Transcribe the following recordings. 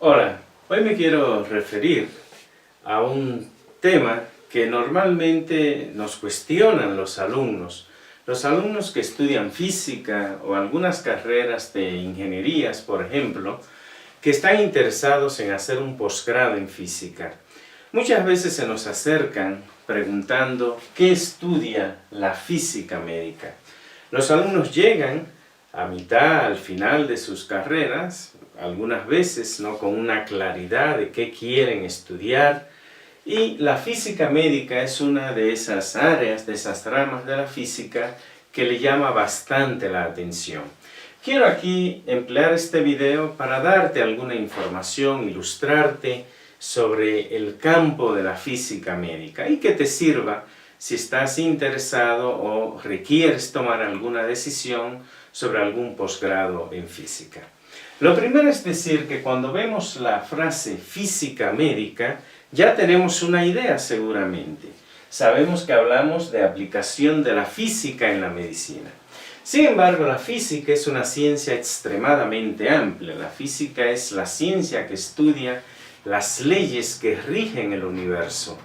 Hola, hoy me quiero referir a un tema que normalmente nos cuestionan los alumnos. Los alumnos que estudian física o algunas carreras de ingenierías, por ejemplo, que están interesados en hacer un posgrado en física. Muchas veces se nos acercan preguntando ¿qué estudia la física médica? Los alumnos llegan a mitad, al final de sus carreras, algunas veces no con una claridad de qué quieren estudiar, y la física médica es una de esas áreas, de esas ramas de la física que le llama bastante la atención. Quiero aquí emplear este video para darte alguna información, ilustrarte sobre el campo de la física médica y que te sirva si estás interesado o requieres tomar alguna decisión sobre algún posgrado en física. Lo primero es decir que cuando vemos la frase física médica, ya tenemos una idea seguramente. Sabemos que hablamos de aplicación de la física en la medicina. Sin embargo, la física es una ciencia extremadamente amplia. La física es la ciencia que estudia las leyes que rigen el universo.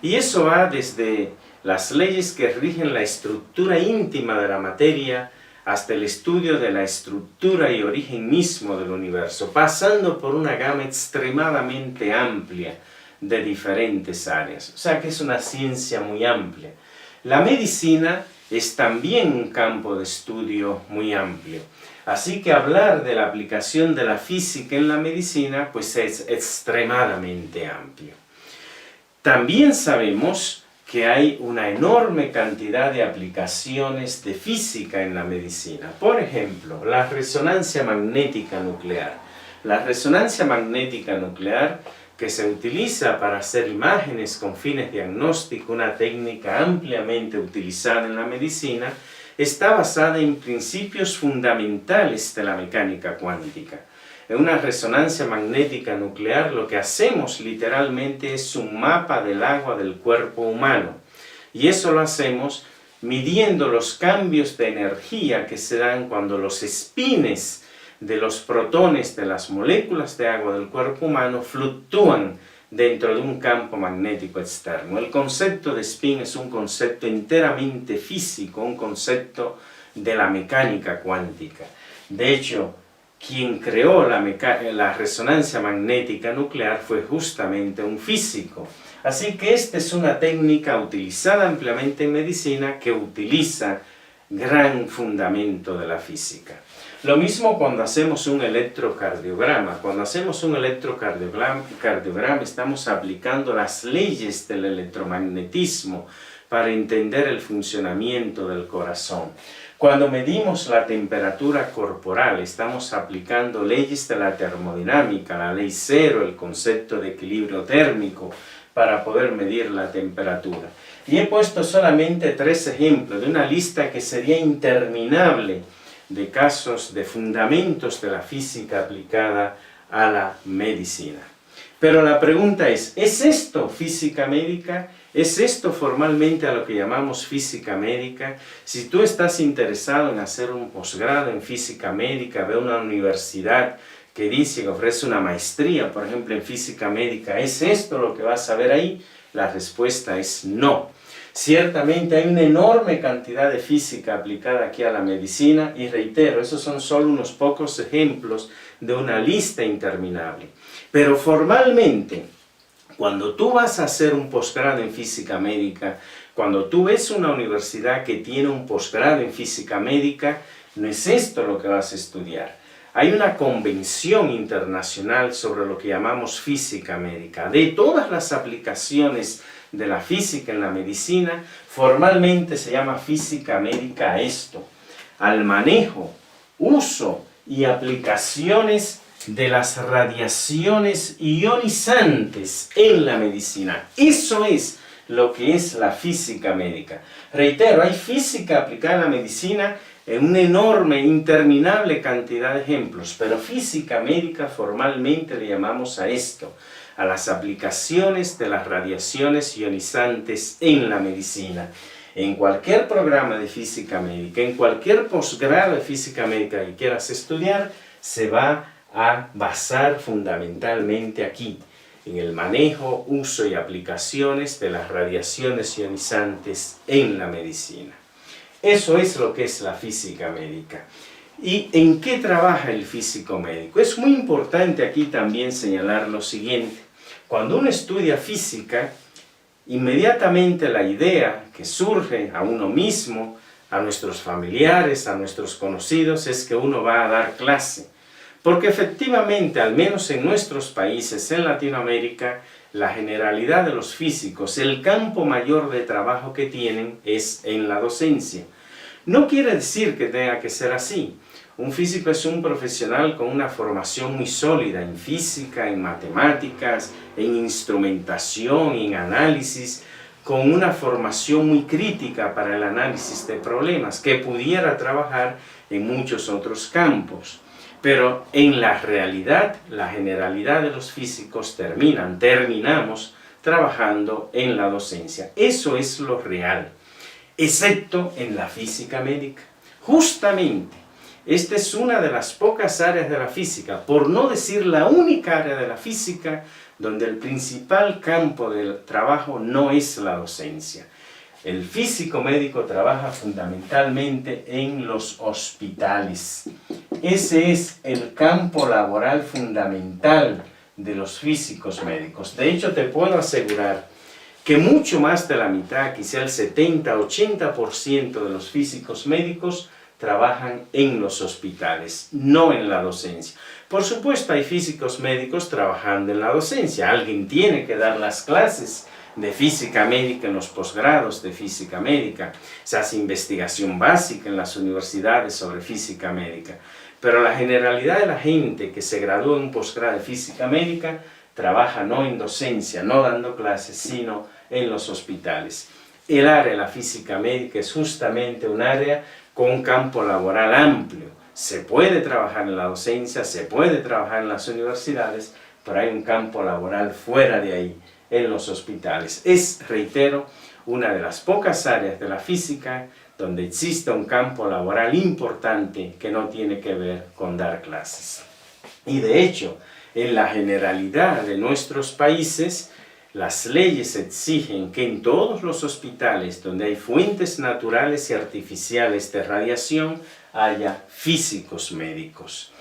Y eso va desde las leyes que rigen la estructura íntima de la materia hasta el estudio de la estructura y origen mismo del universo, pasando por una gama extremadamente amplia de diferentes áreas. O sea que es una ciencia muy amplia. La medicina es también un campo de estudio muy amplio. Así que hablar de la aplicación de la física en la medicina pues es extremadamente amplio. También sabemos que hay una enorme cantidad de aplicaciones de física en la medicina. Por ejemplo, la resonancia magnética nuclear. La resonancia magnética nuclear, que se utiliza para hacer imágenes con fines diagnósticos, una técnica ampliamente utilizada en la medicina, está basada en principios fundamentales de la mecánica cuántica. En una resonancia magnética nuclear lo que hacemos literalmente es un mapa del agua del cuerpo humano. Y eso lo hacemos midiendo los cambios de energía que se dan cuando los espines de los protones de las moléculas de agua del cuerpo humano fluctúan dentro de un campo magnético externo. El concepto de spin es un concepto enteramente físico, un concepto de la mecánica cuántica. De hecho, quien creó la resonancia magnética nuclear fue justamente un físico. Así que esta es una técnica utilizada ampliamente en medicina que utiliza gran fundamento de la física. Lo mismo cuando hacemos un electrocardiograma. Cuando hacemos un electrocardiograma estamos aplicando las leyes del electromagnetismo para entender el funcionamiento del corazón. Cuando medimos la temperatura corporal, estamos aplicando leyes de la termodinámica, la ley cero, el concepto de equilibrio térmico, para poder medir la temperatura. Y he puesto solamente 3 ejemplos de una lista que sería interminable de casos de fundamentos de la física aplicada a la medicina. Pero la pregunta ¿es esto física médica? ¿Es esto formalmente a lo que llamamos física médica? Si tú estás interesado en hacer un posgrado en física médica, ve a una universidad que dice que ofrece una maestría, por ejemplo, en física médica, ¿es esto lo que vas a ver ahí? La respuesta es no. Ciertamente hay una enorme cantidad de física aplicada aquí a la medicina y reitero, esos son solo unos pocos ejemplos de una lista interminable. Pero formalmente, cuando tú vas a hacer un posgrado en física médica, cuando tú ves una universidad que tiene un posgrado en física médica, no es esto lo que vas a estudiar. Hay una convención internacional sobre lo que llamamos física médica. De todas las aplicaciones de la física en la medicina, formalmente se llama física médica a esto: al manejo, uso y aplicaciones de las radiaciones ionizantes en la medicina. Eso es lo que es la física médica. Reitero, hay física aplicada en la medicina en una enorme, interminable cantidad de ejemplos, pero física médica formalmente le llamamos a esto, a las aplicaciones de las radiaciones ionizantes en la medicina. En cualquier programa de física médica, en cualquier posgrado de física médica que quieras estudiar, se va a basar fundamentalmente aquí, en el manejo, uso y aplicaciones de las radiaciones ionizantes en la medicina. Eso es lo que es la física médica. ¿Y en qué trabaja el físico médico? Es muy importante aquí también señalar lo siguiente. Cuando uno estudia física, inmediatamente la idea que surge a uno mismo, a nuestros familiares, a nuestros conocidos, es que uno va a dar clase. Porque efectivamente, al menos en nuestros países, en Latinoamérica, la generalidad de los físicos, el campo mayor de trabajo que tienen es en la docencia. No quiere decir que tenga que ser así. Un físico es un profesional con una formación muy sólida en física, en matemáticas, en instrumentación, en análisis, con una formación muy crítica para el análisis de problemas, que pudiera trabajar en muchos otros campos. Pero en la realidad, la generalidad de los físicos terminamos trabajando en la docencia. Eso es lo real, excepto en la física médica. Justamente, esta es una de las pocas áreas de la física, por no decir la única área de la física, donde el principal campo del trabajo no es la docencia. El físico médico trabaja fundamentalmente en los hospitales. Ese es el campo laboral fundamental de los físicos médicos. De hecho, te puedo asegurar que mucho más de la mitad, quizá el 70-80% de los físicos médicos trabajan en los hospitales, no en la docencia. Por supuesto, hay físicos médicos trabajando en la docencia. Alguien tiene que dar las clases de física médica en los posgrados de física médica. Se hace investigación básica en las universidades sobre física médica. Pero la generalidad de la gente que se gradúa en un posgrado de física médica trabaja no en docencia, no dando clases, sino en los hospitales. El área de la física médica es justamente un área con un campo laboral amplio. Se puede trabajar en la docencia, se puede trabajar en las universidades, pero hay un campo laboral fuera de ahí, en los hospitales. Es, reitero, una de las pocas áreas de la física donde existe un campo laboral importante que no tiene que ver con dar clases. Y de hecho, en la generalidad de nuestros países, las leyes exigen que en todos los hospitales donde hay fuentes naturales y artificiales de radiación haya físicos médicos.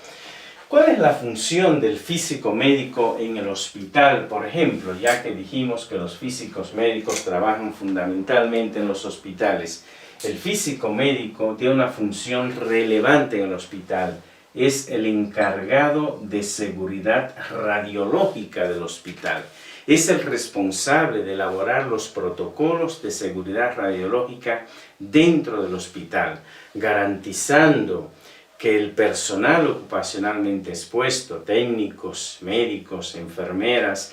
¿Cuál es la función del físico médico en el hospital, por ejemplo? Ya que dijimos que los físicos médicos trabajan fundamentalmente en los hospitales. El físico médico tiene una función relevante en el hospital. Es el encargado de seguridad radiológica del hospital. Es el responsable de elaborar los protocolos de seguridad radiológica dentro del hospital, garantizando que el personal ocupacionalmente expuesto, técnicos, médicos, enfermeras,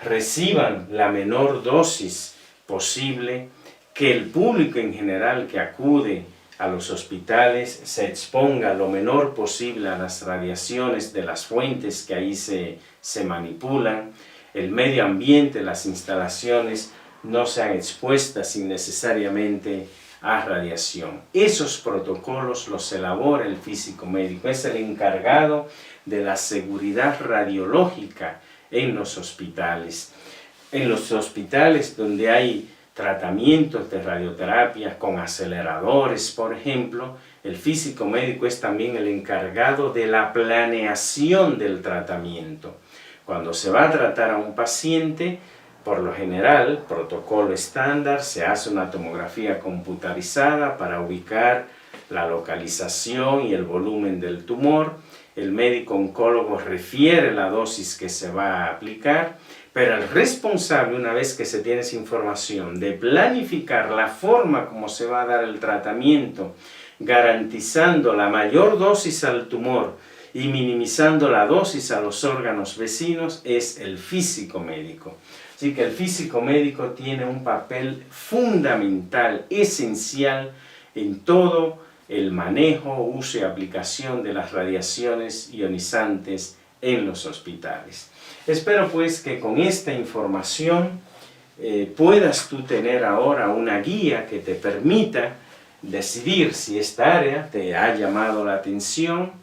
reciban la menor dosis posible, que el público en general que acude a los hospitales se exponga lo menor posible a las radiaciones de las fuentes que ahí se manipulan, el medio ambiente, las instalaciones no sean expuestas innecesariamente a radiación. Esos protocolos los elabora el físico médico, es el encargado de la seguridad radiológica en los hospitales. En los hospitales donde hay tratamientos de radioterapia con aceleradores, por ejemplo, el físico médico es también el encargado de la planeación del tratamiento. Cuando se va a tratar a un paciente, por lo general, protocolo estándar, se hace una tomografía computarizada para ubicar la localización y el volumen del tumor. El médico oncólogo refiere la dosis que se va a aplicar, pero el responsable, una vez que se tiene esa información, de planificar la forma como se va a dar el tratamiento, garantizando la mayor dosis al tumor y minimizando la dosis a los órganos vecinos, es el físico médico. Así que el físico médico tiene un papel fundamental, esencial en todo el manejo, uso y aplicación de las radiaciones ionizantes en los hospitales. Espero pues que con esta información puedas tú tener ahora una guía que te permita decidir si esta área te ha llamado la atención,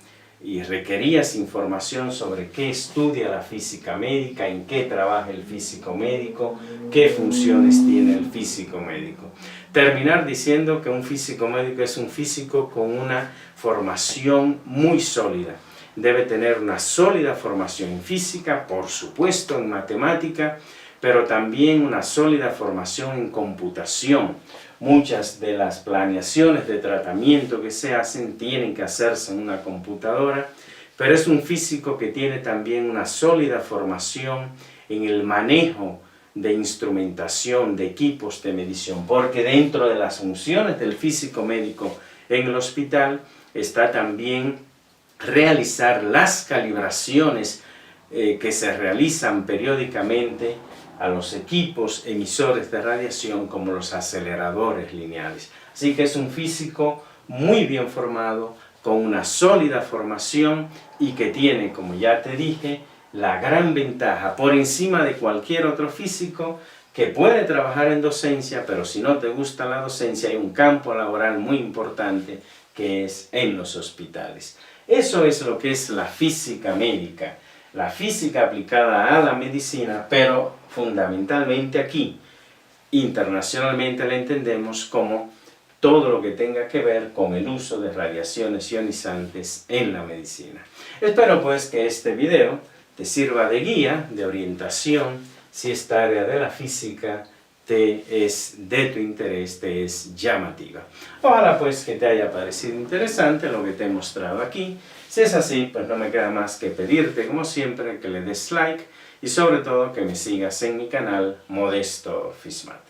y requerías información sobre qué estudia la física médica, en qué trabaja el físico médico, qué funciones tiene el físico médico. Terminar diciendo que un físico médico es un físico con una formación muy sólida. Debe tener una sólida formación en física, por supuesto en matemática, pero también una sólida formación en computación. Muchas de las planeaciones de tratamiento que se hacen tienen que hacerse en una computadora, pero es un físico que tiene también una sólida formación en el manejo de instrumentación, de equipos de medición, porque dentro de las funciones del físico médico en el hospital está también realizar las calibraciones que se realizan periódicamente a los equipos emisores de radiación como los aceleradores lineales. Así que es un físico muy bien formado, con una sólida formación y que tiene, como ya te dije, la gran ventaja por encima de cualquier otro físico que puede trabajar en docencia, pero si no te gusta la docencia hay un campo laboral muy importante que es en los hospitales. Eso es lo que es la física médica, la física aplicada a la medicina, pero fundamentalmente aquí, internacionalmente la entendemos como todo lo que tenga que ver con el uso de radiaciones ionizantes en la medicina. Espero pues que este video te sirva de guía, de orientación, si esta área de la física te es de tu interés, te es llamativa. Ojalá pues que te haya parecido interesante lo que te he mostrado aquí. Si es así, pues no me queda más que pedirte, como siempre, que le des like y sobre todo que me sigas en mi canal Modesto Fismat.